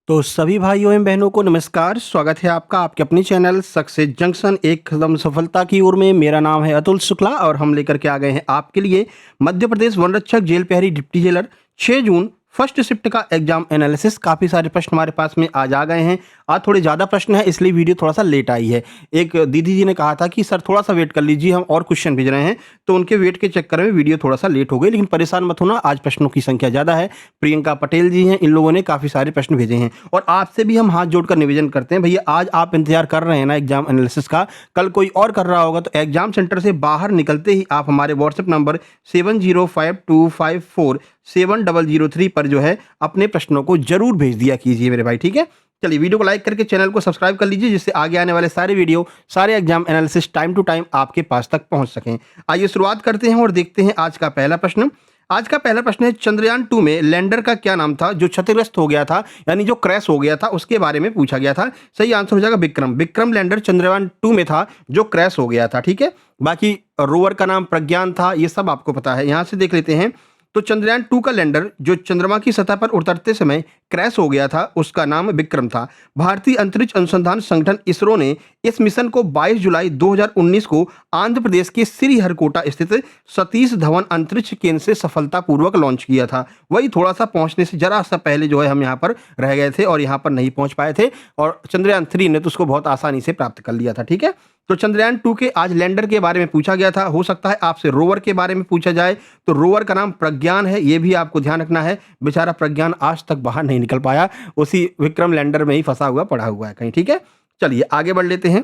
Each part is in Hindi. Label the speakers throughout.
Speaker 1: तो सभी भाइयों एवं बहनों को नमस्कार। स्वागत है आपका आपके अपने चैनल सक्सेस जंक्शन एक कदम सफलता की ओर में। मेरा नाम है अतुल शुक्ला और हम लेकर के आ गए हैं आपके लिए मध्य प्रदेश वन रक्षक जेल प्रहरी deputy jailer 6 June first shift का एग्जाम एनालिसिस। काफ़ी सारे प्रश्न हमारे पास में आज आ गए हैं। आज थोड़े ज़्यादा प्रश्न है इसलिए वीडियो थोड़ा सा लेट आई है। एक दीदी जी ने कहा था कि सर थोड़ा सा वेट कर लीजिए, हम और क्वेश्चन भेज रहे हैं, तो उनके वेट के चक्कर में वीडियो थोड़ा सा लेट हो गई। लेकिन परेशान मत होना, आज प्रश्नों की संख्या ज़्यादा है। प्रियंका पटेल जी हैं, इन लोगों ने काफ़ी सारे प्रश्न भेजे हैं और आपसे भी हम हाथ जोड़कर निवेदन करते हैं, भैया आज आप इंतजार कर रहे हैं ना एग्जाम एनालिसिस का, कल कोई और कर रहा होगा तो एग्जाम सेंटर से बाहर निकलते ही आप हमारे व्हाट्सएप नंबर 7052547003 पर जो है अपने प्रश्नों को जरूर भेज दिया कीजिए मेरे भाई, ठीक है। चलिए वीडियो को लाइक करके चैनल को सब्सक्राइब कर लीजिए जिससे आगे आने वाले सारे वीडियो, सारे exam analysis time to time आपके पास तक पहुंच सकें। आइए शुरुआत करते हैं और देखते हैं आज का पहला प्रश्न। आज का पहला प्रश्न है, चंद्रयान 2 में लैंडर का क्या नाम था जो क्षतिग्रस्त हो गया था, यानी जो क्रैश हो गया था, उसके बारे में पूछा गया था। सही आंसर हो जाएगा विक्रम। विक्रम लैंडर चंद्रयान 2 में था जो क्रैश हो गया था, ठीक है। बाकी रोवर का नाम प्रज्ञान था, ये सब आपको पता है। यहां से देख लेते हैं तो चंद्रयान 2 का लैंडर जो चंद्रमा की सतह पर उतरते समय क्रैश हो गया था उसका नाम विक्रम था। भारतीय अंतरिक्ष अनुसंधान संगठन इसरो ने इस मिशन को 22 जुलाई 2019 को आंध्र प्रदेश के श्रीहरिकोटा स्थित सतीश धवन अंतरिक्ष केंद्र से सफलतापूर्वक लॉन्च किया था। वही थोड़ा सा पहुंचने से जरा सा पहले जो है हम यहाँ पर रह गए थे और यहाँ पर नहीं पहुंच पाए थे, और चंद्रयान 3 ने तो उसको बहुत आसानी से प्राप्त कर लिया था, ठीक है। तो चंद्रयान 2 के आज लैंडर के बारे में पूछा गया था। हो सकता है आपसे रोवर के बारे में पूछा जाए, तो रोवर का नाम प्रज्ञान है, ये भी आपको ध्यान रखना है। बेचारा प्रज्ञान आज तक बाहर नहीं निकल पाया, उसी विक्रम लैंडर में ही फंसा हुआ पड़ा हुआ है कहीं, ठीक है। चलिए आगे बढ़ लेते हैं।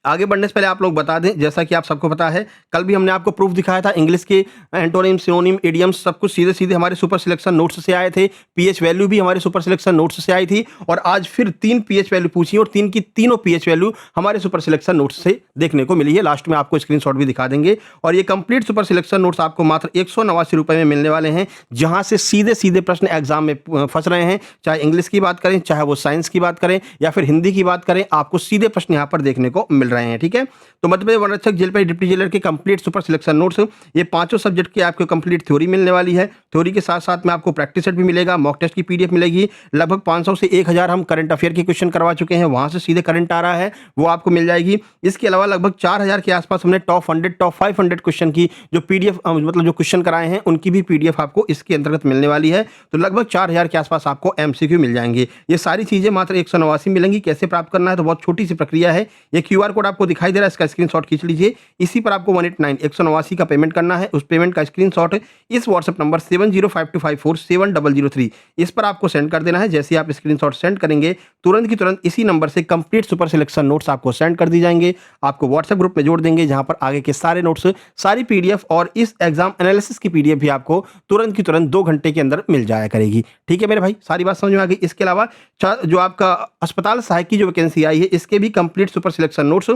Speaker 1: आगे बढ़ने से पहले आप लोग बता दें, जैसा कि आप सबको पता है, कल भी हमने आपको प्रूफ दिखाया था, इंग्लिश के एंटोनिम, सिनोनिम, इडियम्स सब कुछ सीधे सीधे हमारे सुपर सिलेक्शन नोट्स से आए थे। पीएच वैल्यू भी हमारे सुपर सिलेक्शन नोट्स से आई थी और आज फिर 3 पीएच वैल्यू पूछी और 3 की तीनों पीएच वैल्यू हमारे सुपर सिलेक्शन नोट्स से देखने को मिली है। लास्ट में आपको स्क्रीनशॉट भी दिखा देंगे और ये कंप्लीट सुपर सिलेक्शन नोट्स आपको मात्र 189 रुपए में मिलने वाले हैं, जहां से सीधे सीधे प्रश्न एग्जाम में फंस रहे हैं। चाहे इंग्लिश की बात करें, चाहे वो साइंस की बात करें या फिर हिंदी की बात करें, आपको सीधे प्रश्न यहाँ पर देखने को मिल रहे हैं, ठीक है। तो मध्य प्रदेश वन रक्षक जेल प्रहरी डिप्टी जेलर के कंप्लीट सुपर सिलेक्शन नोट्स, ये पांचों सब्जेक्ट की आपको कंप्लीट थ्योरी मिलने वाली है। थ्योरी के साथ साथ में आपको प्रैक्टिस सेट भी मिलेगा, मॉक टेस्ट की पीडीएफ मिलेगी। लगभग 500 से 1000 हम करंट अफेयर के क्वेश्चन करवा चुके हैं, वहां से सीधे करंट आ रहा है, वो आपको मिल जाएगी। इसके अलावा लगभग 4000 के आसपास हमने टॉप 100 टॉप 500 क्वेश्चन की जो पीडीएफ मतलब जो क्वेश्चन कराए हैं उनकी भी पीडीएफ आपको इसके अंतर्गत मिलने वाली है। तो लगभग 4000 के आसपास आपको एमसीक्यू मिल जाएंगे। ये सारी चीजें मात्र 189 मिलेंगी। कैसे प्राप्त करना है, तो बहुत छोटी सी प्रक्रिया है। ये क्यूआर कोड आपको दिखाई दे रहा है, इसका स्क्रीनशॉट खींच लीजिए। इसी पर आपको 189 का पेमेंट करना है। उस पेमेंट का स्क्रीनशॉट इस व्हाट्सएप नंबर 7052547003 इस पर आपको सेंड कर देना है। जैसे आप स्क्रीनशॉट सेंड करेंगे, तुरंत की तुरंत इसी नंबर से कंप्लीट सुपर सिलेक्शन नोट्स आपको सेंड कर दी जाएंगे। आपको व्हाट्सएप ग्रुप में जोड़ देंगे, जहां पर आगे के सारे नोट्स, सारी पीडीएफ और इस एग्जाम एनालिसिस की पीडीएफ भी आपको तुरंत की तुरंत 2 घंटे के अंदर मिल जाया करेगी, ठीक है मेरे भाई। सारी बात समझ में आ गई। इसके अलावा जो आपका अस्पताल सहायक की जो वैकेंसी आई है, इसके भी कंप्लीट सुपर सिलेक्शन नोट्स,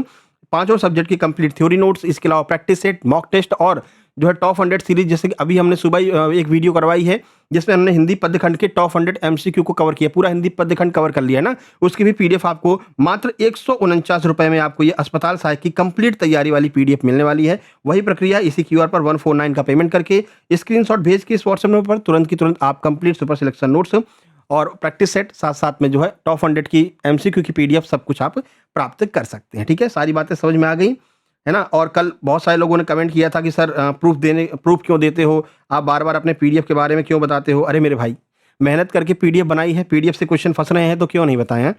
Speaker 1: पांचों सब्जेक्ट की कंप्लीट थ्योरी नोट्स, इसके अलावा प्रैक्टिस सेट, मॉक टेस्ट और जो है टॉप 100 सीरीज, जैसे कि अभी हमने सुबह ही एक वीडियो करवाई है जिसमें हमने हिंदी पद्यखंड के टॉप 100 एमसीक्यू को कवर किया, पूरा हिंदी पद्यखंड कवर कर लिया ना, उसकी भी पीडीएफ आपको मात्र 149 रुपए में आपको ये अस्पताल सहायक की कंप्लीट तैयारी वाली पीडीएफ मिलने वाली है। वही प्रक्रिया, इसी क्यूआर पर 149 का पेमेंट करके स्क्रीनशॉट भेज के इस व्हाट्सएप नंबर पर तुरंत की तुरंत आप कंप्लीट सुपर सिलेक्शन नोट्स और प्रैक्टिस सेट, साथ साथ में जो है टॉप 100 की एमसीक्यू की पीडीएफ, सब कुछ आप प्राप्त कर सकते हैं, ठीक है। सारी बातें समझ में आ गई है ना। और कल बहुत सारे लोगों ने कमेंट किया था कि सर प्रूफ क्यों देते हो, आप बार बार अपने पीडीएफ के बारे में क्यों बताते हो। अरे मेरे भाई, मेहनत करके पीडीएफ बनाई है, पीडीएफ से क्वेश्चन फंस रहे हैं तो क्यों नहीं बताएं हैं?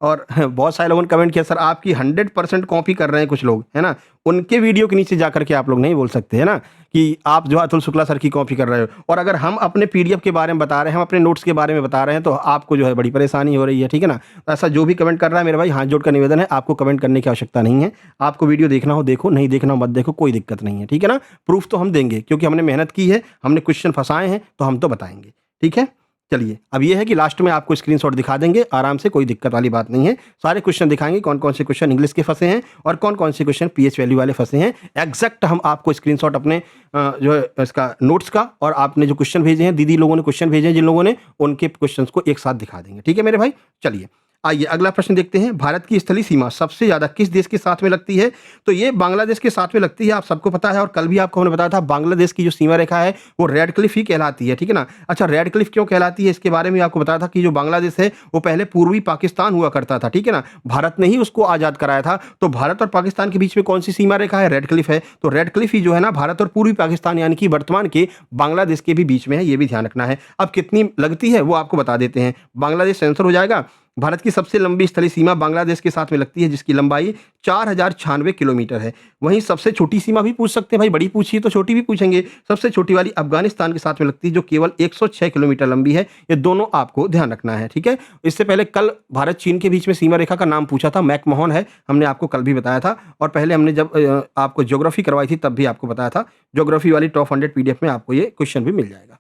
Speaker 1: और बहुत सारे लोगों ने कमेंट किया, सर आपकी 100% कॉपी कर रहे हैं कुछ लोग, है ना, उनके वीडियो के नीचे जाकर के आप लोग नहीं बोल सकते, है ना, कि आप जो अतुल शुक्ला सर की कॉपी कर रहे हो। और अगर हम अपने पीडीएफ के बारे में बता रहे हैं, हम अपने नोट्स के बारे में बता रहे हैं, तो आपको जो है बड़ी परेशानी हो रही है, ठीक है ना। तो ऐसा जो भी कमेंट कर रहा है मेरे भाई, हाथ जोड़ कर निवेदन है, आपको कमेंट करने की आवश्यकता नहीं है। आपको वीडियो देखना हो देखो, नहीं देखना हो मत देखो, कोई दिक्कत नहीं है, ठीक है ना। प्रूफ तो हम देंगे क्योंकि हमने मेहनत की है, हमने क्वेश्चन फंसाए हैं, तो हम तो बताएंगे, ठीक है। चलिए अब ये है कि लास्ट में आपको स्क्रीनशॉट दिखा देंगे आराम से, कोई दिक्कत वाली बात नहीं है। सारे क्वेश्चन दिखाएंगे, कौन कौन से क्वेश्चन इंग्लिश के फंसे हैं और कौन कौन से क्वेश्चन पीएच वैल्यू वाले फंसे हैं। एग्जैक्ट हम आपको स्क्रीनशॉट अपने जो है इसका नोट्स का, और आपने जो क्वेश्चन भेजे हैं, दीदी लोगों ने क्वेश्चन भेजे हैं जिन लोगों ने, उनके क्वेश्चन को एक साथ दिखा देंगे, ठीक है मेरे भाई। चलिए आइए अगला प्रश्न देखते हैं। भारत की स्थलीय सीमा सबसे ज़्यादा किस देश के साथ में लगती है? तो ये बांग्लादेश के साथ में लगती है, आप सबको पता है। और कल भी आपको हमने बताया था बांग्लादेश की जो सीमा रेखा है वो रेड क्लिफ ही कहलाती है, ठीक है ना। अच्छा, रेड क्लिफ क्यों कहलाती है इसके बारे में आपको बताया था कि जो बांग्लादेश है वो पहले पूर्वी पाकिस्तान हुआ करता था, ठीक है ना। भारत ने ही उसको आज़ाद कराया था। तो भारत और पाकिस्तान के बीच में कौन सी सीमा रेखा है? रेड क्लिफ है। तो रेड क्लिफ ही जो है ना भारत और पूर्वी पाकिस्तान यानी कि वर्तमान के बांग्लादेश के भी बीच में है, ये भी ध्यान रखना है। अब कितनी लगती है वो आपको बता देते हैं। बांग्लादेश आंसर हो जाएगा। भारत की सबसे लंबी स्थलीय सीमा बांग्लादेश के साथ में लगती है, जिसकी लंबाई 4096 किलोमीटर है। वहीं सबसे छोटी सीमा भी पूछ सकते हैं भाई, बड़ी पूछिए तो छोटी भी पूछेंगे। सबसे छोटी वाली अफगानिस्तान के साथ में लगती है, जो केवल 106 किलोमीटर लंबी है। ये दोनों आपको ध्यान रखना है, ठीक है। इससे पहले कल भारत चीन के बीच में सीमा रेखा का नाम पूछा था, मैकमोहन है, हमने आपको कल भी बताया था। और पहले हमने जब आपको ज्योग्राफी करवाई थी तब भी आपको बताया था। ज्योग्राफी वाली टॉप 100 पीडीएफ में आपको ये क्वेश्चन भी मिल जाएगा।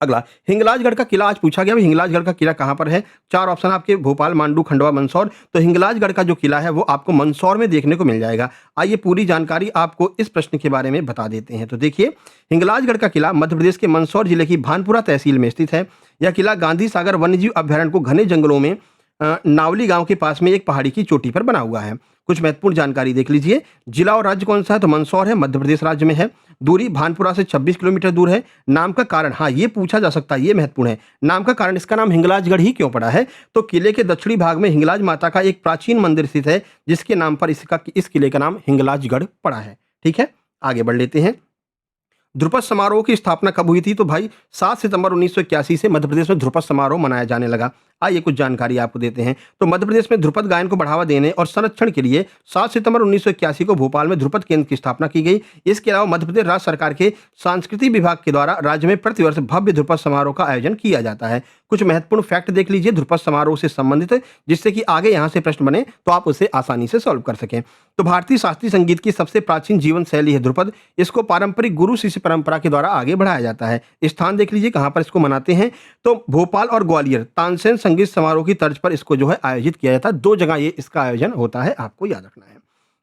Speaker 1: अगला, हिंगलाजगढ़ का किला आज पूछा गया, हिंगलाजगढ़ का किला कहाँ पर है? 4 ऑप्शन आपके, भोपाल, मांडू, खंडवा, मंदसौर। तो हिंगलाजगढ़ का जो किला है वो आपको मंदसौर में देखने को मिल जाएगा। आइए पूरी जानकारी आपको इस प्रश्न के बारे में बता देते हैं। तो देखिए, हिंगलाजगढ़ का किला मध्य प्रदेश के मंदसौर जिले की भानपुरा तहसील में स्थित है। यह किला गांधी सागर वन्यजीव अभ्यारण्य को घने जंगलों में नावली गांव के पास में एक पहाड़ी की चोटी पर बना हुआ है। कुछ महत्वपूर्ण जानकारी देख लीजिए। जिला और राज्य कौन सा है? तो मंदसौर है, मध्य प्रदेश राज्य में है। दूरी भानपुरा से 26 किलोमीटर दूर है। नाम का कारण, हाँ ये पूछा जा सकता है, ये महत्वपूर्ण है। नाम का कारण, इसका नाम हिंगलाजगढ़ ही क्यों पड़ा है? तो किले के दक्षिणी भाग में हिंगलाज माता का एक प्राचीन मंदिर स्थित है, जिसके नाम पर इस किले का नाम हिंगलाजगढ़ पड़ा है, ठीक है। आगे बढ़ लेते हैं। ध्रुपद समारोह की स्थापना कब हुई थी? तो भाई 7 सितंबर 1981 से मध्य प्रदेश में ध्रुपद समारोह मनाया जाने लगा। आइए कुछ जानकारी आपको देते हैं। तो मध्य प्रदेश में ध्रुपद गायन को बढ़ावा देने और संरक्षण के लिए 7 सितंबर 1981 को भोपाल में ध्रुपद केंद्र की स्थापना की गई। इसके अलावा मध्य प्रदेश राज्य सरकार के सांस्कृतिक विभाग के द्वारा राज्य में प्रतिवर्ष भव्य ध्रुपद समारोह का आयोजन किया जाता है। कुछ महत्वपूर्ण फैक्ट देख लीजिए ध्रुपद समारोह से संबंधित, जिससे कि आगे यहाँ से प्रश्न बने तो आप उसे आसानी से सॉल्व कर सकें। तो भारतीय शास्त्रीय संगीत की सबसे प्राचीन जीवन शैली है ध्रुपद। इसको पारंपरिक गुरु शिष्य परंपरा के द्वारा आगे बढ़ाया जाता है। स्थान देख लीजिए कहाँ पर इसको मनाते हैं, तो भोपाल और ग्वालियर तानसेन संगीत समारोह की तर्ज पर इसको जो है आयोजित किया जाता है। 2 जगह ये इसका आयोजन होता है, आपको याद रखना है।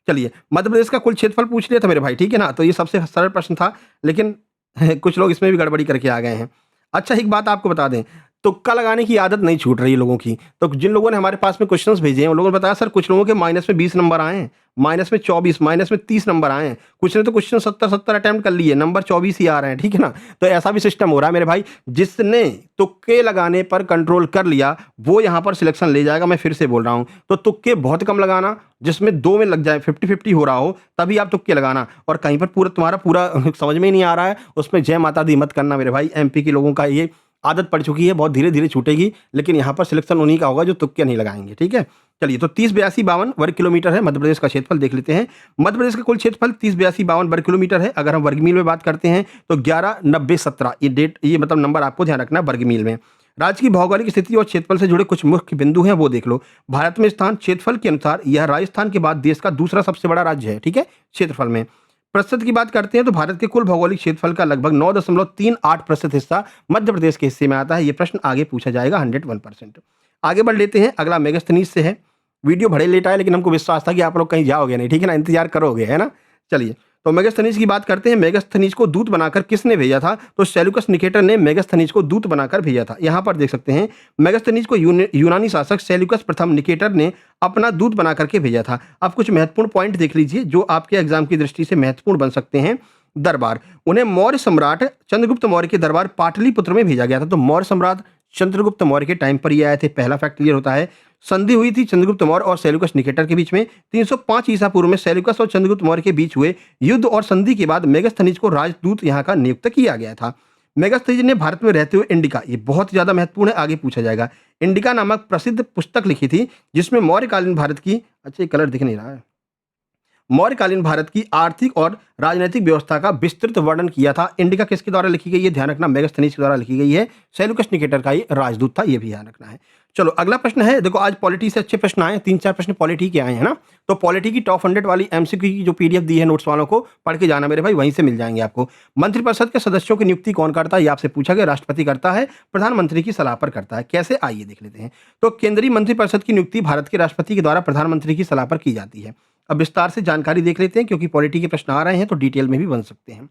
Speaker 1: चलिए, मध्य प्रदेश का कुल क्षेत्रफल पूछ लिया था मेरे भाई, ठीक है ना। तो ये सबसे सरल प्रश्न था, लेकिन कुछ लोग इसमें भी गड़बड़ी करके आ गए हैं। अच्छा, एक बात आपको बता दें, तुक्का लगाने की आदत नहीं छूट रही है लोगों की। तो जिन लोगों ने हमारे पास में क्वेश्चंस भेजे हैं उन लोगों ने बताया सर कुछ लोगों के माइनस में 20 नंबर आए हैं, माइनस में 24, माइनस में 30 नंबर आए हैं। कुछ ने तो क्वेश्चन 70 अटेम्प्ट कर लिए, नंबर 24 ही आ रहे हैं, ठीक है ना। तो ऐसा भी सिस्टम हो रहा है मेरे भाई। जिसने तुक्के लगाने पर कंट्रोल कर लिया वो यहाँ पर सिलेक्शन ले जाएगा। मैं फिर से बोल रहा हूँ, तो तुक्के बहुत कम लगाना, जिसमें 2 में लग जाए, 50-50 हो रहा हो, तभी आप तुक्के लगाना। और कहीं पर पूरा तुम्हारा पूरा समझ में ही नहीं आ रहा है, उसमें जय माता दी मत करना मेरे भाई। एमपी के लोगों का ये आदत पड़ चुकी है, बहुत धीरे धीरे छूटेगी, लेकिन यहाँ पर सिलेक्शन उन्हीं का होगा जो तुक्के नहीं लगाएंगे, ठीक है। चलिए, तो 308252 वर्ग किलोमीटर है मध्य प्रदेश का क्षेत्रफल, देख लेते हैं। मध्य प्रदेश का कुल क्षेत्रफल 308252 वर्ग किलोमीटर है। अगर हम वर्गमील में बात करते हैं तो 119017 ये मतलब नंबर आपको ध्यान रखना है वर्गमील में। राज्य की भौगोलिक स्थिति और क्षेत्रफल से जुड़े कुछ मुख्य बिंदु हैं, वो देख लो। भारत में स्थान क्षेत्रफल के अनुसार यह राजस्थान के बाद देश का दूसरा सबसे बड़ा राज्य है, ठीक है, क्षेत्रफल में। प्रतिशत की बात करते हैं तो भारत के कुल भौगोलिक क्षेत्रफल का लगभग 9.38% हिस्सा मध्य प्रदेश के हिस्से में आता है। ये प्रश्न आगे पूछा जाएगा 101%। आगे बढ़ लेते हैं, अगला मेगास्थनीज से है। वीडियो बड़े लेट आए, लेकिन हमको विश्वास था कि आप लोग कहीं जाओगे नहीं, ठीक है ना, इंतजार करोगे, है ना। चलिए, तो मेगास्थनीज की बात करते हैं। मेगास्थनीज को दूत बनाकर किसने भेजा था? तो सेल्यूकस निकेटर ने मेगास्थनीज को दूत बनाकर भेजा था। यहाँ पर देख सकते हैं, मेगास्थनीज को यूनानी शासक सेल्यूकस प्रथम निकेटर ने अपना दूत बना करके भेजा था। अब कुछ महत्वपूर्ण पॉइंट देख लीजिए जो आपके एग्जाम की दृष्टि से महत्वपूर्ण बन सकते हैं। दरबार, उन्हें मौर्य सम्राट चंद्रगुप्त मौर्य के दरबार पाटलिपुत्र में भेजा गया था। तो मौर्य सम्राट चंद्रगुप्त मौर्य के टाइम पर ये आए थे, पहला फैक्ट क्लियर होता है। संधि हुई थी चंद्रगुप्त मौर्य और सेल्यूकस निकेटर के बीच में। 305 ईसा पूर्व में सेल्यूकस और चंद्रगुप्त मौर्य के बीच हुए युद्ध और संधि के बाद मेगास्थनीज को राजदूत यहाँ का नियुक्त किया गया था। मेगास्थनीज ने भारत में रहते हुए इंडिका, ये बहुत ज्यादा महत्वपूर्ण है, आगे पूछा जाएगा, इंडिका नामक प्रसिद्ध पुस्तक लिखी थी, जिसमें मौर्यकालीन भारत की, अच्छा ये कलर दिख नहीं रहा है, मौर्यकालीन भारत की आर्थिक और राजनीतिक व्यवस्था का विस्तृत वर्णन किया था। इंडिका किसके द्वारा लिखी गई है? ध्यान रखना, मेगास्थनीज के द्वारा लिखी गई है। सेल्यूकस निकेटर का ये राजदूत था, ये भी ध्यान रखना है। चलो, अगला प्रश्न है। देखो, आज पॉलिटी से अच्छे प्रश्न आए, 3-4 प्रश्न पॉलिटी के आए हैं ना। तो पॉलिटी की टॉप 100 वाली एमसीक्यू की जो पीडीएफ दी है नोट्स वालों को पढ़ के जाना मेरे भाई, वहीं से मिल जाएंगे आपको। मंत्रिपरिषद के सदस्यों की नियुक्ति कौन करता है? ये आपसे पूछा गया। राष्ट्रपति करता है, प्रधानमंत्री की सलाह पर करता है। कैसे, आइए देख लेते हैं। तो केंद्रीय मंत्रिपरिषद की नियुक्ति भारत के राष्ट्रपति के द्वारा प्रधानमंत्री की सलाह पर की जाती है। अब विस्तार से जानकारी देख लेते हैं, क्योंकि पॉलिटी के प्रश्न आ रहे हैं तो डिटेल में भी बन सकते हैं।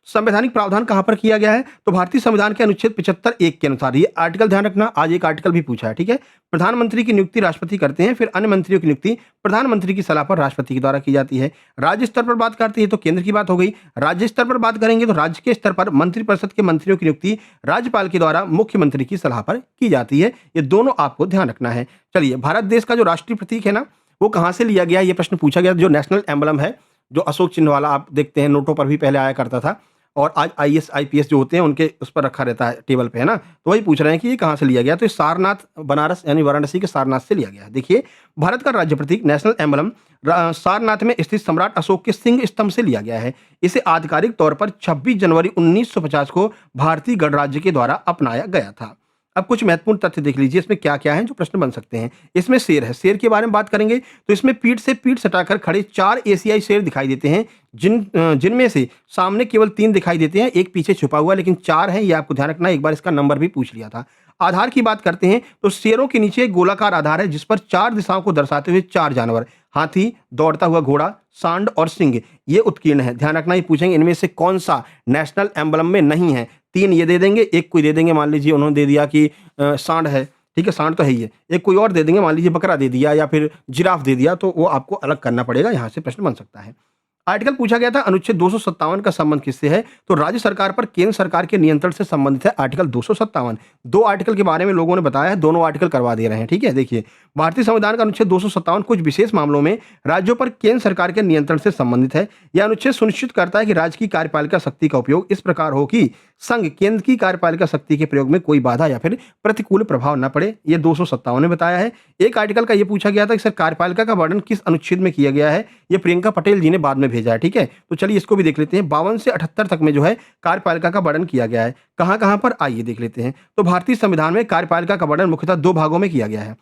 Speaker 1: संवैधानिक प्रावधान कहाँ पर किया गया है? तो भारतीय संविधान के अनुच्छेद 75 एक के अनुसार। ये आर्टिकल ध्यान रखना, आज एक आर्टिकल भी पूछा है, ठीक है? प्रधानमंत्री की नियुक्ति राष्ट्रपति करते हैं, फिर अन्य मंत्रियों की नियुक्ति प्रधानमंत्री की सलाह पर राष्ट्रपति के द्वारा की जाती है। राज्य स्तर पर बात करते हैं तो केंद्र की बात हो गई। राज्य स्तर पर बात करेंगे तो राज्य के स्तर पर मंत्रिपरिषद के मंत्रियों की नियुक्ति राज्यपाल के द्वारा मुख्यमंत्री की सलाह पर की जाती है। ये दोनों आपको ध्यान रखना है। चलिए, भारत देश का जो राष्ट्रीय प्रतीक है ना, वो कहाँ से लिया गया? ये प्रश्न पूछा गया। जो नेशनल एम्बलम है, जो अशोक चिन्ह वाला आप देखते हैं, नोटों पर भी पहले आया करता था और आज आईएएस आईपीएस जो होते हैं उनके उस पर रखा रहता है टेबल पे, है ना? तो वही पूछ रहे हैं कि ये कहाँ से लिया गया? तो ये सारनाथ, बनारस यानी वाराणसी के सारनाथ से लिया गया है। देखिए, भारत का राज्य प्रतीक नेशनल एम्बलम सारनाथ में स्थित सम्राट अशोक के सिंह स्तंभ से लिया गया है। इसे आधिकारिक तौर पर 26 जनवरी 1950 को भारतीय गणराज्य के द्वारा अपनाया गया था। अब कुछ महत्वपूर्ण तथ्य देख लीजिए, इसमें क्या-क्या है जो प्रश्न बन सकते हैं। इसमें शेर है, शेर के बारे में बात करेंगे तो इसमें पीठ से पीठ सटाकर खड़े 4 एशियाई शेर दिखाई देते हैं, जिनमें से सामने केवल 3 दिखाई देते हैं, एक पीछे छुपा हुआ, लेकिन 4 हैं, ये आपको ध्यान रखना है। एक बार इसका नंबर भी पूछ लिया था। आधार की बात करते हैं तो शेरों के नीचे एक गोलाकार आधार है जिस पर 4 दिशाओं को दर्शाते हुए 4 जानवर, हाथी, दौड़ता हुआ घोड़ा, सांड और सिंह, ये उत्कीर्ण है। ध्यान रखना, ये पूछेंगे इनमें से कौन सा नेशनल एम्बलम में नहीं है। 3 ये दे देंगे, एक कोई दे देंगे, मान लीजिए उन्होंने दे दिया कि सांड है, ठीक है, सांड तो है ही है। एक कोई और दे देंगे, मान लीजिए बकरा दे दिया या फिर जिराफ दे दिया, तो वो आपको अलग करना पड़ेगा, यहाँ से प्रश्न बन सकता है। आर्टिकल पूछा गया था अनुच्छेद 257 का संबंध किससे है? तो राज्य सरकार पर केंद्र सरकार के नियंत्रण से संबंधित है आर्टिकल 257। 2 आर्टिकल के बारे में लोगों ने बताया है, दोनों आर्टिकल करवा दे रहे हैं, ठीक है? देखिए, भारतीय संविधान का अनुच्छेद 257 कुछ विशेष मामलों में राज्यों पर केंद्र सरकार के नियंत्रण से संबंधित है। यह अनुच्छेद सुनिश्चित करता है कि राज्य की कार्यपालिका शक्ति का उपयोग इस प्रकार हो कि संघ केंद्र की कार्यपालिका शक्ति के प्रयोग में कोई बाधा या फिर प्रतिकूल प्रभाव न पड़े। ये 257 ने बताया है। एक आर्टिकल का ये पूछा गया था कि सर कार्यपालिका का वर्णन किस अनुच्छेद में किया गया है? ये प्रियंका पटेल जी ने बाद में भेजा है, ठीक है? तो चलिए इसको भी देख लेते हैं। 52 से 78 तक में जो है कार्यपालिका का वर्णन किया गया है। कहाँ-कहाँ पर, आइए देख लेते हैं। तो भारतीय संविधान में कार्यपालिका का वर्णन मुख्यतः 2 भागों में किया गया है।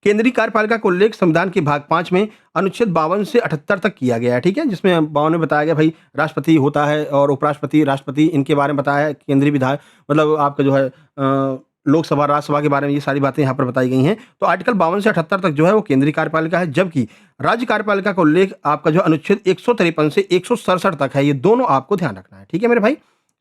Speaker 1: केंद्रीय कार्यपालिका का उल्लेख संविधान के भाग 5 में अनुच्छेद 52 से 78 तक किया गया है, ठीक है? जिसमें 52 में बताया गया भाई राष्ट्रपति होता है और उपराष्ट्रपति, राष्ट्रपति, इनके बारे में बताया है। केंद्रीय विधायक मतलब आपका जो है लोकसभा, राज्यसभा के बारे में ये सारी बातें यहाँ पर बताई गई हैं। तो आर्टिकल 52 से 78 तक जो है वो केंद्रीय कार्यपालिका है, जबकि राज्य कार्यपालिका का उल्लेख आपका जो अनुच्छेद 153 से 167 तक है। ये दोनों आपको ध्यान रखना है, ठीक है मेरे भाई?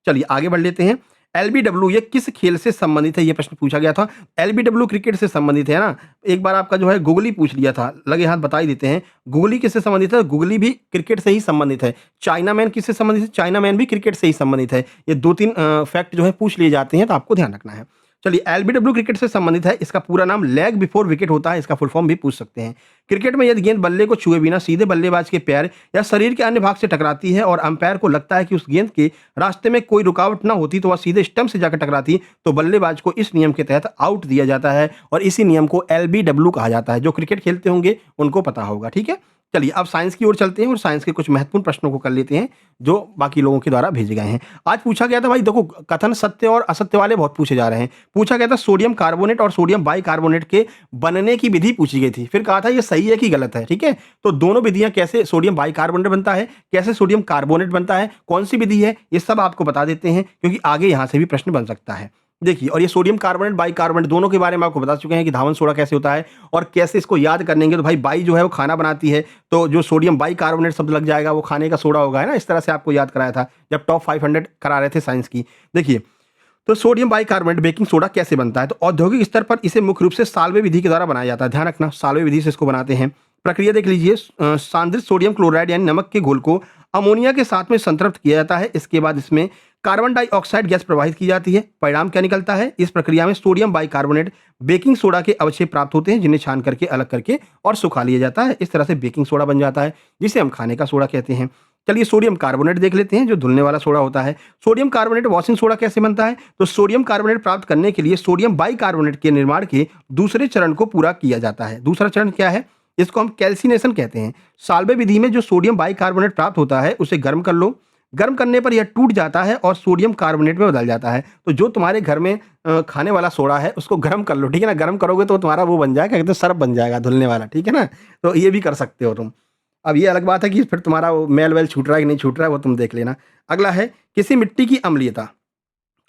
Speaker 1: चलिए आगे बढ़ लेते हैं। एलबीडब्ल्यू ये किस खेल से संबंधित है? ये प्रश्न पूछा गया था। एलबीडब्ल्यू क्रिकेट से संबंधित है ना। एक बार आपका जो है गुगली पूछ लिया था, लगे हाथ बता ही देते हैं। गुगली किससे संबंधित है? गुगली भी क्रिकेट से ही संबंधित है। चाइना मैन किससे संबंधित है? चाइना मैन भी क्रिकेट से ही संबंधित है। ये 2-3 फैक्ट जो है पूछ लिए जाते हैं, तो आपको ध्यान रखना है। चलिए, एलबीडब्ल्यू क्रिकेट से संबंधित है। इसका पूरा नाम लेग बिफोर विकेट होता है, इसका फुल फॉर्म भी पूछ सकते हैं। क्रिकेट में यदि गेंद बल्ले को छुए बिना सीधे बल्लेबाज के पैर या शरीर के अन्य भाग से टकराती है और अंपायर को लगता है कि उस गेंद के रास्ते में कोई रुकावट ना होती तो वह सीधे स्टंप से जाकर टकराती, तो बल्लेबाज को इस नियम के तहत आउट दिया जाता है और इसी नियम को एलबीडब्ल्यू कहा जाता है। जो क्रिकेट खेलते होंगे उनको पता होगा, ठीक है? चलिए अब साइंस की ओर चलते हैं और साइंस के कुछ महत्वपूर्ण प्रश्नों को कर लेते हैं जो बाकी लोगों के द्वारा भेजे गए हैं। आज पूछा गया था भाई, देखो कथन सत्य और असत्य वाले बहुत पूछे जा रहे हैं। पूछा गया था सोडियम कार्बोनेट और सोडियम बाइकार्बोनेट के बनने की विधि पूछी गई थी, फिर कहा था ये सही है कि गलत है, ठीक है? तो दोनों विधियां, कैसे सोडियम बाइकार्बोनेट बनता है, कैसे सोडियम कार्बोनेट बनता है, कौन सी विधि है, ये सब आपको बता देते हैं क्योंकि आगे यहां से भी प्रश्न बन सकता है। देखिए, और ये सोडियम कार्बोनेट बाइकार्बोनेट दोनों के बारे में आपको बता चुके हैं कि धावन सोडा कैसे होता है और कैसे इसको याद करेंगे। तो भाई बाई जो है वो खाना बनाती है, तो जो सोडियम बाइकार्बोनेट शब्द लग जाएगा वो खाने का सोडा होगा, है ना? इस तरह से आपको याद कराया था जब टॉप 500 करा रहे थे साइंस की। देखिए, तो सोडियम बाइकार्बोनेट बेकिंग सोडा कैसे बनता है? तो औद्योगिक स्तर पर इसे मुख्य रूप से साल्वे विधि के द्वारा बनाया जाता है। ध्यान रखना, साल्वे विधि से इसको बनाते हैं। प्रक्रिया देख लीजिए। सांद्रित सोडियम क्लोराइड यानी नमक के घोल को अमोनिया के साथ में संतृप्त किया जाता है। इसके बाद इसमें कार्बन डाइऑक्साइड गैस प्रवाहित की जाती है। परिणाम क्या निकलता है? इस प्रक्रिया में सोडियम बाइकार्बोनेट बेकिंग सोडा के अवशेष प्राप्त होते हैं, जिन्हें छान करके अलग करके और सुखा लिया जाता है। इस तरह से बेकिंग सोडा बन जाता है, जिसे हम खाने का सोडा कहते हैं। चलिए सोडियम कार्बोनेट देख लेते हैं, जो धुलने वाला सोडा होता है। सोडियम कार्बोनेट वॉशिंग सोडा कैसे बनता है? तो सोडियम कार्बोनेट प्राप्त करने के लिए सोडियम बाइकार्बोनेट के निर्माण के दूसरे चरण को पूरा किया जाता है। दूसरा चरण क्या है? इसको हम कैल्सिनेशन कहते हैं। साल्वे विधि में जो सोडियम बाइकार्बोनेट प्राप्त होता है उसे गर्म कर लो। गर्म करने पर यह टूट जाता है और सोडियम कार्बोनेट में बदल जाता है। तो जो तुम्हारे घर में खाने वाला सोडा है उसको गर्म कर लो, ठीक है ना? गर्म करोगे तो तुम्हारा वो बन जाएगा, कहते हैं सरफ बन जाएगा धुलने वाला, ठीक है ना? तो ये भी कर सकते हो तुम। अब ये अलग बात है कि फिर तुम्हारा वो मैल वैल छूट रहा है कि नहीं छूट रहा है, वो तुम देख लेना। अगला है किसी मिट्टी की अम्लीयता।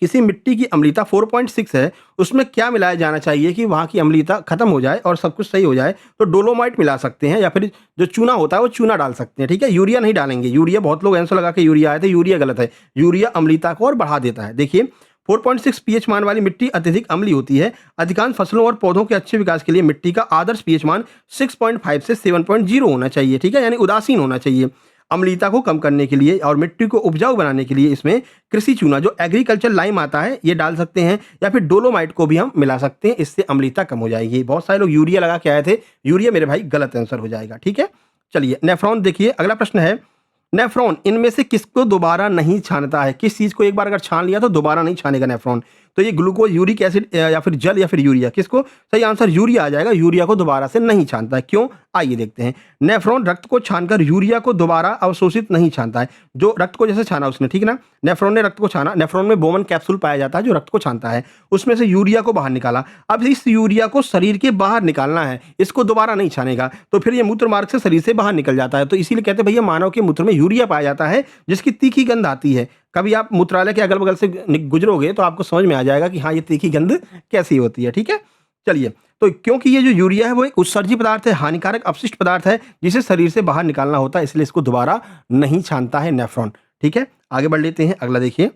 Speaker 1: किसी मिट्टी की अम्लता 4.6 है, उसमें क्या मिलाया जाना चाहिए कि वहाँ की अम्लता खत्म हो जाए और सब कुछ सही हो जाए? तो डोलोमाइट मिला सकते हैं या फिर जो चूना होता है वो चूना डाल सकते हैं, ठीक है? यूरिया नहीं डालेंगे। यूरिया बहुत लोग आंसर लगा के यूरिया आए थे, यूरिया गलत है। यूरिया अम्लता को और बढ़ा देता है। देखिए 4.6 पीएच मान वाली मिट्टी अत्यधिक अम्लीय होती है। अधिकांश फसलों और पौधों के अच्छे विकास के लिए मिट्टी का आदर्श पीएच मान 6.5 से 7.0 होना चाहिए, ठीक है? यानी उदासीन होना चाहिए। अम्लीयता को कम करने के लिए और मिट्टी को उपजाऊ बनाने के लिए इसमें कृषि चूना जो एग्रीकल्चर लाइम आता है ये डाल सकते हैं या फिर डोलोमाइट को भी हम मिला सकते हैं, इससे अम्लीयता कम हो जाएगी। बहुत सारे लोग यूरिया लगा के आए थे, यूरिया मेरे भाई गलत आंसर हो जाएगा, ठीक है? चलिए नेफ्रॉन देखिए, अगला प्रश्न है नेफ्रॉन इनमें से किसको दोबारा नहीं छानता है? किस चीज़ को एक बार अगर छान लिया तो दोबारा नहीं छानेगा नेफ्रॉन? तो ये ग्लूकोज, यूरिक एसिड या फिर जल या फिर यूरिया, किसको? सही आंसर यूरिया आ जाएगा। यूरिया को दोबारा से नहीं छानता है। क्यों? आइए देखते हैं। नेफ्रॉन रक्त को छानकर यूरिया को दोबारा अवशोषित नहीं छानता है। जो रक्त को जैसे छाना उसने, ठीक है ना? नेफ्रॉन ने रक्त को छाना, नेफ्रॉन में बोमन कैप्सूल पाया जाता है जो रक्त को छानता है, उसमें से यूरिया को बाहर निकाला। अब इस यूरिया को शरीर के बाहर निकालना है, इसको दोबारा नहीं छानेगा, तो फिर ये मूत्र मार्ग से शरीर से बाहर निकल जाता है। तो इसीलिए कहते हैं भैया मानव के मूत्र में यूरिया पाया जाता है जिसकी तीखी गंध आती है। कभी आप मूत्रालय के अगल-बगल से गुजरोगे तो आपको समझ में आ जाएगा कि हाँ, ये तीखी गंध कैसी होती है, ठीक है? चलिए, तो क्योंकि ये जो यूरिया है वो एक उत्सर्जी पदार्थ है, हानिकारक अपशिष्ट पदार्थ है जिसे शरीर से बाहर निकालना होता है, इसलिए इसको दोबारा नहीं छानता है नेफ्रॉन, ठीक है? आगे बढ़ लेते हैं, अगला देखिए।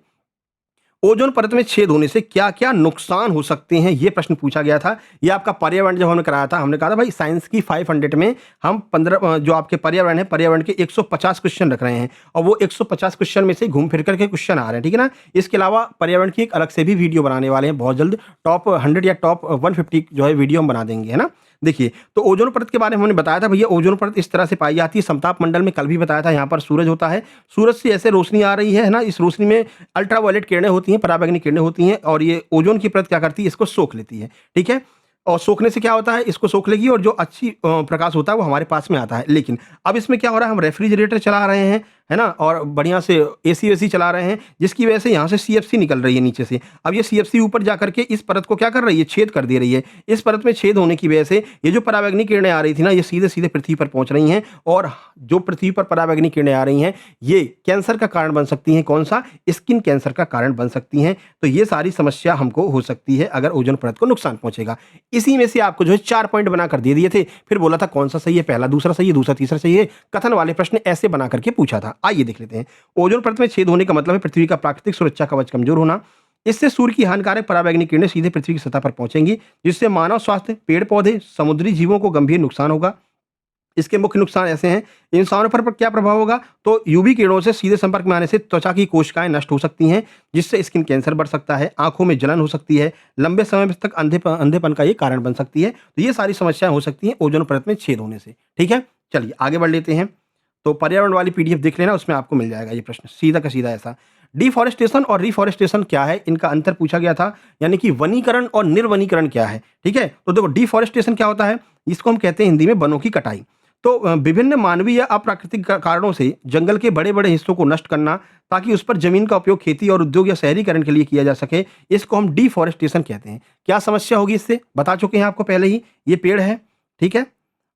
Speaker 1: ओजोन परत में छेद होने से क्या-क्या नुकसान हो सकते हैं? ये प्रश्न पूछा गया था। ये आपका पर्यावरण जब हमने कराया था, हमने कहा था भाई साइंस की 500 में हम 15 जो आपके पर्यावरण है, पर्यावरण के 150 क्वेश्चन रख रहे हैं और वो 150 क्वेश्चन में से घूम फिर कर के क्वेश्चन आ रहे हैं, ठीक है ना? इसके अलावा पर्यावरण की एक अलग से भी वीडियो बनाने वाले हैं बहुत जल्द। टॉप 100 या टॉप 150 जो है वीडियो हम बना देंगे, है ना? देखिए, तो ओजोन परत के बारे में हमने बताया था भैया, ओजोन परत इस तरह से पाई जाती है समताप मंडल में, कल भी बताया था। यहाँ पर सूरज होता है, सूरज से ऐसे रोशनी आ रही है ना? इस रोशनी में अल्ट्रावायलेट किरणें होती हैं, पराबैंगनी किरणें होती हैं और ये ओजोन की परत क्या करती है? इसको सोख लेती है, ठीक है? और सोखने से क्या होता है? इसको सोख लेगी और जो अच्छी प्रकाश होता है वो हमारे पास में आता है। लेकिन अब इसमें क्या हो रहा है? हम रेफ्रिजरेटर चला रहे हैं, है ना? और बढ़िया से एसी-वेसी चला रहे हैं, जिसकी वजह से यहाँ से सीएफसी निकल रही है नीचे से। अब ये सीएफसी ऊपर जा करके इस परत को क्या कर रही है? छेद कर दे रही है। इस परत में छेद होने की वजह से ये जो पराबैंगनी किरणें आ रही थी ना, ये सीधे-सीधे पृथ्वी पर पहुँच रही हैं और जो पृथ्वी पर पराबैंगनी किरणें आ रही हैं, ये कैंसर का कारण बन सकती हैं। कौन-सा? स्किन कैंसर का कारण बन सकती हैं। तो ये सारी समस्या हमको हो सकती है अगर ओजोन परत को नुकसान पहुँचेगा। इसी में से आपको जो है 4 पॉइंट बनाकर दे दिए थे, फिर बोला था कौन-सा सही है? पहला, दूसरा सही है, दूसरा, तीसरा सही है। कथन वाले प्रश्न ऐसे बना करके पूछा था। आइए देख लेते हैं। ओजोन परत में छेद होने का मतलब है पृथ्वी का प्राकृतिक सुरक्षा कवच कमजोर होना। इससे सूर्य की हानिकारक पराबैंगनी किरणें सीधे पृथ्वी की सतह पर पहुंचेंगी, जिससे मानव स्वास्थ्य, पेड़-पौधे, समुद्री जीवों को गंभीर नुकसान होगा। इसके मुख्य नुकसान ऐसे हैं, इंसानों पर क्या प्रभाव होगा? तो यूवी किरणों से सीधे संपर्क में आने से त्वचा की कोशिकाएँ नष्ट हो सकती हैं, जिससे स्किन कैंसर बढ़ सकता है, आँखों में जलन हो सकती है, लंबे समय तक अंधेपन का ये कारण बन सकती है। तो ये सारी समस्याएँ हो सकती हैं ओजोन परत में छेद होने से, ठीक है? चलिए आगे बढ़ लेते हैं। तो पर्यावरण वाली पीडीएफ देख लेना, उसमें आपको मिल जाएगा ये प्रश्न, सीधा का सीधा ऐसा। डिफॉरेस्टेशन और रिफॉरेस्टेशन क्या है? इनका अंतर पूछा गया था, यानी कि वनीकरण और निर्वनीकरण क्या है, ठीक है? तो देखो डिफॉरेस्टेशन क्या होता है? इसको हम कहते हैं हिंदी में वनों की कटाई। तो विभिन्न मानवीय या अप्राकृतिक कारणों से जंगल के बड़े-बड़े हिस्सों को नष्ट करना, ताकि उस पर जमीन का उपयोग खेती और उद्योग या शहरीकरण के लिए किया जा सके, इसको हम डिफॉरेस्टेशन कहते हैं। क्या समस्या होगी इससे? बता चुके हैं आपको पहले ही, ये पेड़ है, ठीक है?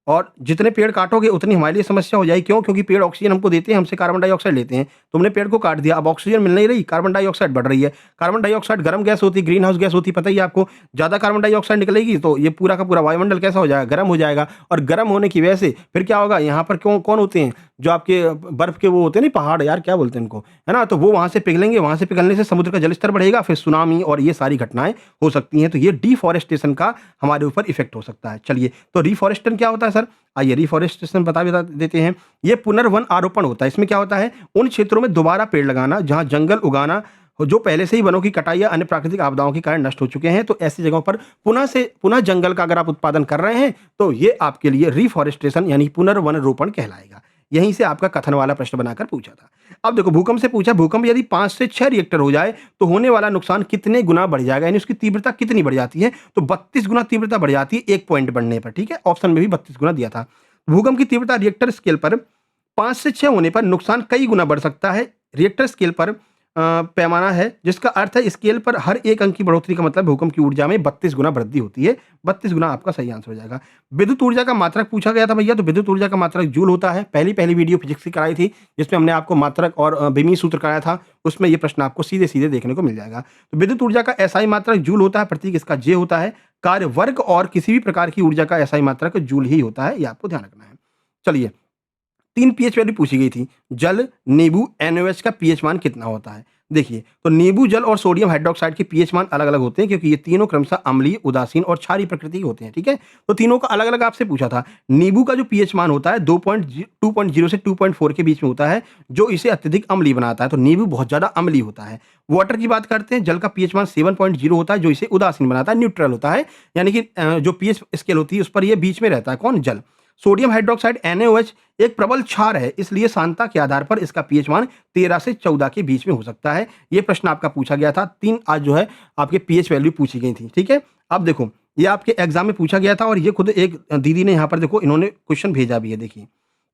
Speaker 1: और जितने पेड़ काटोगे उतनी हमारे लिए समस्या हो जाएगी। क्यों? क्योंकि पेड़ ऑक्सीजन हमको देते हैं, हमसे कार्बन डाइऑक्साइड लेते हैं। तुमने पेड़ को काट दिया, अब ऑक्सीजन मिल नहीं रही, कार्बन डाइऑक्साइड बढ़ रही है। कार्बन डाइऑक्साइड गर्म गैस होती है, ग्रीन हाउस गैस होती है, पता ही है आपको। ज़्यादा कार्बन डाइऑक्साइड निकलेगी तो ये पूरा का पूरा वायुमंडल कैसा हो जाएगा? गर्म हो जाएगा और गर्म होने की वजह से फिर क्या होगा? यहाँ पर कौन होते हैं? जो आपके बर्फ के वो होते हैं नहीं, पहाड़ यार क्या बोलते हैं इनको, है ना? तो वो वहाँ से पिघलेंगे, वहाँ से पिघलने से समुद्र का जलस्तर बढ़ेगा, फिर सुनामी और ये सारी घटनाएँ हो सकती हैं। तो ये डिफॉरेस्टेशन का हमारे ऊपर इफ़ेक्ट हो सकता है। चलिए, तो रिफॉरेस्टेशन क्या होता है सर? आइए रिफॉरेस्टेशन बता देते हैं। ये पुनर्वन आरोपण होता है। इसमें क्या होता है? उन क्षेत्रों में दोबारा पेड़ लगाना जहाँ जंगल उगाना जो पहले से ही वनों की कटाई या अन्य प्राकृतिक आपदाओं के कारण नष्ट हो चुके हैं। तो ऐसी जगहों पर पुनः जंगल का अगर आप उत्पादन कर रहे हैं तो ये आपके लिए रिफॉरेस्टेशन यानी पुनर्वन रोपण कहलाएगा। यहीं से आपका कथन वाला प्रश्न बनाकर पूछा था। अब देखो भूकंप से पूछा, भूकंप यदि 5 से 6 रिएक्टर हो जाए तो होने वाला नुकसान कितने गुना बढ़ जाएगा, यानी उसकी तीव्रता कितनी बढ़ जाती है? तो 32 गुना तीव्रता बढ़ जाती है 1 पॉइंट बढ़ने पर, ठीक है? ऑप्शन में भी 32 गुना दिया था। भूकंप की तीव्रता रिएक्टर स्केल पर 5 से 6 होने पर नुकसान कई गुना बढ़ सकता है। रिएक्टर स्केल पर पैमाना है, जिसका अर्थ है स्केल पर हर एक अंक की बढ़ोतरी का मतलब भूकंप की ऊर्जा में 32 गुना वृद्धि होती है। 32 गुना आपका सही आंसर हो जाएगा। विद्युत ऊर्जा का मात्रक पूछा गया था भैया, तो विद्युत ऊर्जा का मात्रक जूल होता है। पहली वीडियो फिजिक्स की कराई थी, जिसमें हमने आपको मात्रक और बेमी सूत्र कराया था, उसमें ये प्रश्न आपको सीधे-सीधे देखने को मिल जाएगा। तो विद्युत ऊर्जा का एसआई मात्रक जूल होता है, प्रतीक इसका जे होता है। कार्य वर्ग और किसी भी प्रकार की ऊर्जा का एसआई मात्रक जूल ही होता है, ये आपको ध्यान रखना है। चलिए, 3 पीएच वैल्यू पूछी गई थी। जल, नींबू, एनओएच का पीएच मान कितना होता है? देखिए, तो नींबू जल और सोडियम हाइड्रॉक्साइड के पीएच मान अलग-अलग होते हैं, क्योंकि ये तीनों क्रमशः अम्लीय, उदासीन और क्षारीय प्रकृति के होते हैं, ठीक है? तो तीनों का अलग-अलग आपसे पूछा था। नींबू का जो पीएच मान होता है 2.0 से 2.4 के बीच में होता है, जो इसे अत्यधिक अम्लीय बनाता है। तो नींबू बहुत ज़्यादा अम्लीय होता है। वाटर की बात करते हैं, जल का पीएच मान 7.0 होता है, जो इसे उदासीन बनाता है, न्यूट्रल होता है। यानी कि जो पीएच स्केल होती है, उस पर ये बीच में रहता है। कौन? जल। सोडियम हाइड्रॉक्साइड NaOH एक प्रबल क्षार है, इसलिए सांद्रता के आधार पर इसका पीएच मान 13 से 14 के बीच में हो सकता है। ये प्रश्न आपका पूछा गया था। 3 आज जो है आपके पीएच वैल्यू पूछी गई थी, ठीक है? अब देखो, ये आपके एग्जाम में पूछा गया था और ये खुद एक दीदी ने यहाँ पर देखो इन्होंने क्वेश्चन भेजा भी है, देखिए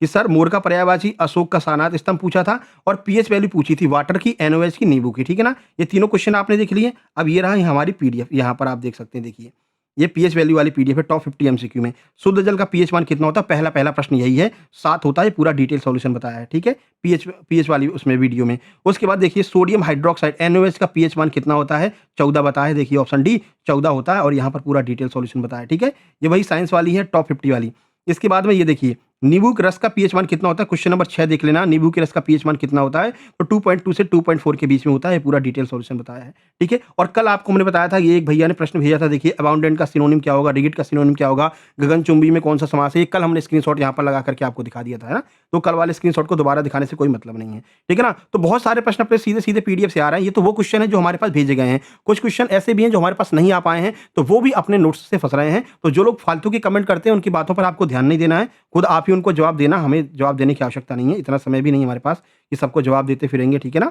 Speaker 1: कि सर मोर का पर्यायवाची, अशोक का सारनाथ स्तंभ पूछा था और पीएच वैल्यू पूछी थी वाटर की, NaOH की, नींबू की, ठीक है ना? ये तीनों क्वेश्चन आपने देख लिए। अब ये रहा हमारी पीडीएफ, यहाँ पर आप देख सकते हैं, देखिए ये पीएच वैल्यू वाली पीडीएफ है, टॉप 50 एमसीक्यू में। शुद्ध जल का पीएच मान कितना होता है? पहला प्रश्न यही है, 7 होता है, पूरा डिटेल सॉल्यूशन बताया है, ठीक है? पीएच वाली उसमें वीडियो में। उसके बाद देखिए सोडियम हाइड्रॉक्साइड NaOH का पीएच मान कितना होता है? 14 बताया है, देखिए ऑप्शन डी 14 होता है और यहाँ पर पूरा डिटेल सॉल्यूशन बताया है, ठीक है? ये वही साइंस वाली है, टॉप 50 वाली। इसके बाद में ये देखिए नींबू के रस का पीएच मान कितना होता है? क्वेश्चन नंबर 6 देख लेना, नींबू के रस का पीएच मान कितना होता है? तो 2.2 से 2.4 के बीच में होता है, पूरा डिटेल सॉल्यूशन बताया है, ठीक है? और कल आपको हमने बताया था, ये एक भैया ने प्रश्न भेजा था, देखिए अबाउंडेंट का सिनोनिम क्या होगा, रिगिड का सिनोनिम क्या होगा, गगनचुंबी में कौन सा समास है? ये कल हमने स्क्रीनशॉट यहाँ पर लगा करके आपको दिखा दिया था, है ना? तो कल वाले स्क्रीनशॉट को दोबारा दिखाने से कोई मतलब नहीं है, ठीक है ना? तो बहुत सारे प्रश्न अपने सीधे-सीधे पीडीएफ से आ रहे हैं। ये तो वो क्वेश्चन है जो हमारे पास भेजे गए हैं। कुछ क्वेश्चन ऐसे भी हैं जो हमारे पास नहीं आ पाए हैं, तो वो भी अपने नोट्स से फँस रहे हैं। तो जो लोग फालतू के कमेंट करते हैं, उनकी बातों पर आपको ध्यान नहीं देना है, खुद आप ही उनको जवाब देना। हमें जवाब देने की आवश्यकता नहीं है, इतना समय भी नहीं है हमारे पास कि सबको जवाब देते फिरेंगे, ठीक है ना?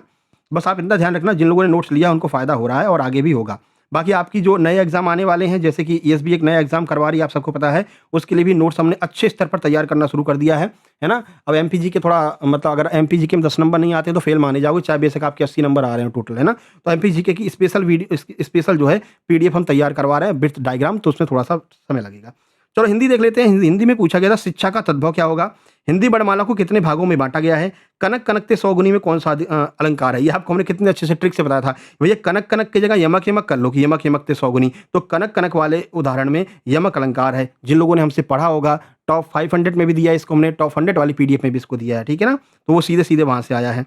Speaker 1: बस आप इतना ध्यान रखना, जिन लोगों ने नोट्स लिया उनको फ़ायदा हो रहा है और आगे भी होगा। बाकी आपकी जो नए एग्ज़ाम आने वाले हैं, जैसे कि ईएसबी एक नया एग्ज़ाम करवा रही है, आप सबको पता है, उसके लिए भी नोट्स हमने अच्छे स्तर पर तैयार करना शुरू कर दिया है ना? अब एमपीजी के थोड़ा मतलब अगर एमपीजी के में 10 नंबर नहीं आते तो फेल माने जाओगे, चाहे बेशक आपके 80 नंबर आ रहे हैं टोटल, है ना? तो एमपीजी की स्पेशल जो है पीडीएफ हम तैयार करवा रहे हैं विथ डायग्राम, तो उसमें थोड़ा-सा समय लगेगा। चलो हिंदी देख लेते हैं। हिंदी में पूछा गया था शिक्षा का तद्भव क्या होगा? हिंदी वर्णमाला को कितने भागों में बाँटा गया है? कनक कनकते सौगुनी में कौन-सा अलंकार है? ये आपको हमने कितने अच्छे से ट्रिक से बताया था। भैया कनक कनक की जगह यमक यमक कर लो कि यमक यमकते सौगुनी। तो कनक कनक वाले उदाहरण में यमक अलंकार है। जिन लोगों ने हमसे पढ़ा होगा, टॉप 500 में भी दिया है इसको हमने, टॉप 100 वाली पीडीएफ में भी इसको दिया है, ठीक है ना? तो वो सीधे-सीधे वहाँ से आया है।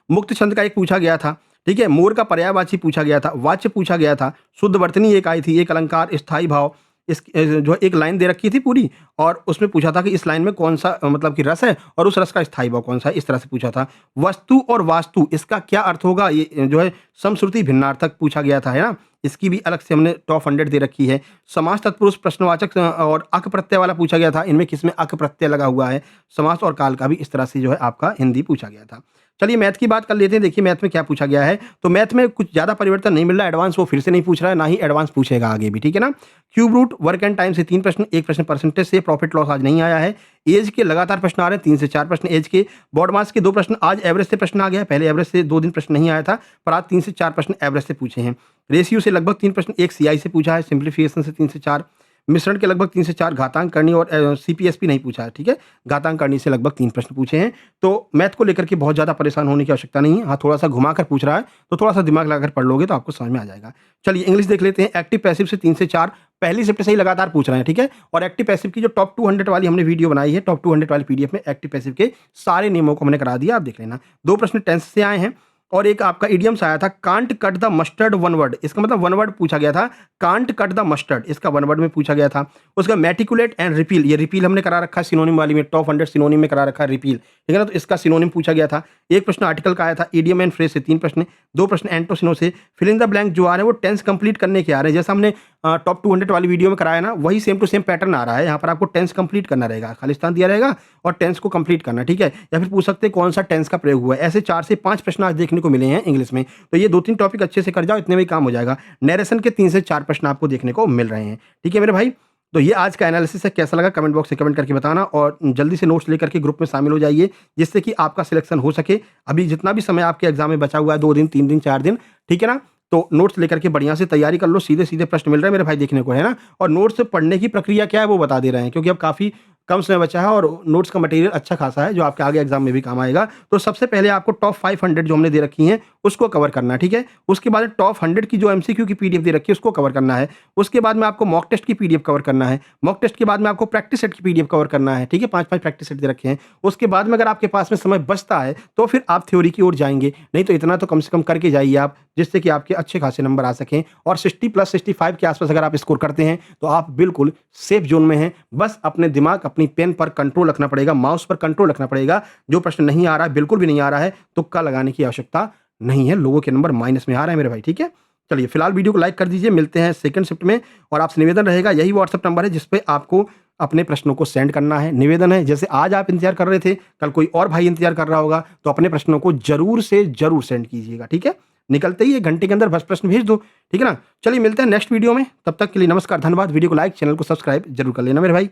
Speaker 1: मुक्त छंद का एक पूछा गया था, ठीक है? मोर का पर्यायवाची पूछा गया था, वाच्य पूछा गया था, शुद्ध वर्तनी एक आई थी, एक अलंकार, स्थायी भाव, जो एक लाइन दे रखी थी पूरी और उसमें पूछा था कि इस लाइन में कौन-सा मतलब कि रस है और उस रस का स्थायी भाव कौन-सा है, इस तरह से पूछा था। वस्तु और वास्तु इसका क्या अर्थ होगा? ये जो है समश्रुति भिन्नार्थक पूछा गया था, है ना? इसकी भी अलग से हमने टॉप 100 दे रखी है। समास तत्पुरुष प्रश्नवाचक और अक प्रत्यय वाला पूछा गया था, इनमें किसमें अक प्रत्यय लगा हुआ है? समास और काल का भी इस तरह से जो है आपका हिंदी पूछा गया था। चलिए मैथ की बात कर लेते हैं। देखिए मैथ में क्या पूछा गया है, तो मैथ में कुछ ज़्यादा परिवर्तन नहीं मिल रहा है, एडवांस वो फिर से नहीं पूछ रहा है, ना ही एडवांस पूछेगा आगे भी, ठीक है ना? Cube root, work and time से 3 प्रश्न, 1 प्रश्न परसेंटेज से, प्रॉफिट लॉस आज नहीं आया है। एज के लगातार प्रश्न आ रहे हैं, 3 से 4 प्रश्न एज के। बॉड मास के 2 प्रश्न, आज एवरेज से प्रश्न आ गया है, पहले एवरेज से 2 दिन प्रश्न नहीं आया था, पर आज 3 से 4 प्रश्न एवरेज से पूछे हैं। रेशियो से लगभग 3 प्रश्न, 1 सीआई से पूछा है, सिंप्लीफिकेशन से 3 से 4, मिश्रण के लगभग 3 से 4, घातांक करनी और सीपीएसपी नहीं पूछा है, ठीक है? घातांक करनी से लगभग 3 प्रश्न पूछे हैं। तो मैथ को लेकर के बहुत ज़्यादा परेशान होने की आवश्यकता नहीं है। हाँ, थोड़ा-सा घुमाकर पूछ रहा है, तो थोड़ा-सा दिमाग लगाकर पढ़ लोगे तो आपको समझ में आ जाएगा। चलिए इंग्लिश देख लेते हैं। एक्टिव पैसिव से 3 से 4, पहली शिफ्ट से ही लगातार पूछ रहे हैं, ठीक है? और एक्टिव पैसिव की जो टॉप 200 वाली हमने वीडियो बनाई है, टॉप 200 वाली पीडीएफ में एक्टिव पैसिव के सारे नियमों को हमने करा दिया, आप देख लेना। 2 प्रश्न टेंस से आए हैं और एक आपका इडियम्स आया था, can't cut the mustard one word. इसका मतलब वन वर्ड पूछा गया था, कांट कट द मस्टर्ड, इसका वन वर्ड में पूछा गया था। उसका मेटिकुलेट एंड रिपील, ये रिपील हमने करा रखा है सिनोनिम वाली में, टॉप 100 सिनोनिम में करा रखा है रिपील, ठीक है ना? तो इसका सिनोनिम पूछा गया था। एक प्रश्न आर्टिकल का आया था, इडियम एंड फ्रेज से 3 प्रश्न, 2 प्रश्न एंटोसिनो से। फिल इन द ब्लैंक जो आ रहे हैं वो टेंस कंप्लीट करने के आ रहे हैं, जैसा हमने टॉप 200 वाली वीडियो में कराया ना, वही सेम टू सेम पैटर्न आ रहा है। यहाँ पर आपको टेंस कंप्लीट करना रहेगा, खालिस्तान दिया रहेगा और टेंस को कंप्लीट करना, ठीक है? या फिर पूछ सकते हैं कौन सा टेंस का प्रयोग हुआ है। ऐसे 4 से 5 प्रश्न आज देखने को मिले हैं इंग्लिश में, तो ये 2-3 टॉपिक अच्छे से कर जाओ, इतने में ही काम हो जाएगा। नैरेशन के 3 से 4 प्रश्न आपको देखने को मिल रहे हैं, ठीक है मेरे भाई? तो ये आज का एनालिसिस है, कैसा लगा कमेंट बॉक्स में कमेंट करके बताना और जल्दी से नोट्स लेकर के ग्रुप में शामिल हो जाइए, जिससे कि आपका सिलेक्शन हो सके। अभी जितना भी समय आपके एग्जाम में बचा हुआ है, 2 दिन, 3 दिन, 4 दिन, ठीक है ना? तो नोट्स लेकर के बढ़िया से तैयारी कर लो, सीधे-सीधे प्रश्न मिल रहे हैं मेरे भाई देखने को, है ना? और नोट्स पढ़ने की प्रक्रिया क्या है वो बता दे रहे हैं, क्योंकि अब काफ़ी कम समय बचा है और नोट्स का मटेरियल अच्छा खासा है, जो आपके आगे एग्जाम में भी काम आएगा। तो सबसे पहले आपको टॉप 500 जो हमने दे रखी हैं, उसको कवर करना है, ठीक है? उसके बाद टॉप 100 की जो एमसीक्यू की पीडीएफ दे रखी है, उसको कवर करना है। उसके बाद में आपको मॉक टेस्ट की पीडीएफ कवर करना है। मॉक टेस्ट के बाद में आपको प्रैक्टिस सेट की पीडीएफ कवर करना है, ठीक है? 5-5 प्रैक्टिस सेट दे रखे हैं। उसके बाद में अगर आपके पास में समय बचता है, तो फिर आप थ्योरी की ओर जाएँगे, नहीं तो इतना तो कम से कम करके जाइए आप, जिससे कि आपके अच्छे खासे नंबर आ सकें और 60 प्लस 65 के आस-पास अगर आप स्कोर करते हैं, तो आप बिल्कुल सेफ ज़ोन में हैं। बस अपने दिमाग, अपनी पेन पर कंट्रोल रखना पड़ेगा, माउस पर कंट्रोल रखना पड़ेगा। जो प्रश्न नहीं आ रहा है, बिल्कुल भी नहीं आ रहा है, तुक्का लगाने की आवश्यकता नहीं है। लोगों के नंबर माइनस में आ रहे हैं मेरे भाई, ठीक है? चलिए फिलहाल वीडियो को लाइक कर दीजिए, मिलते हैं सेकंड शिफ्ट में और आपसे निवेदन रहेगा, यही व्हाट्सएप नंबर है जिस पे आपको अपने प्रश्नों को सेंड करना है। निवेदन है, जैसे आज आप इंतज़ार कर रहे थे, कल कोई और भाई इंतज़ार कर रहा होगा, तो अपने प्रश्नों को ज़रूर से ज़रूर सेंड कीजिएगा, ठीक है? निकलते ही 1 घंटे के अंदर बस प्रश्न भेज दो, ठीक है ना? चलिए मिलते हैं नेक्स्ट वीडियो में, तब तक के लिए नमस्कार, धन्यवाद। वीडियो को लाइक, चैनल को सब्सक्राइब ज़रूर कर लेना मेरे भाई।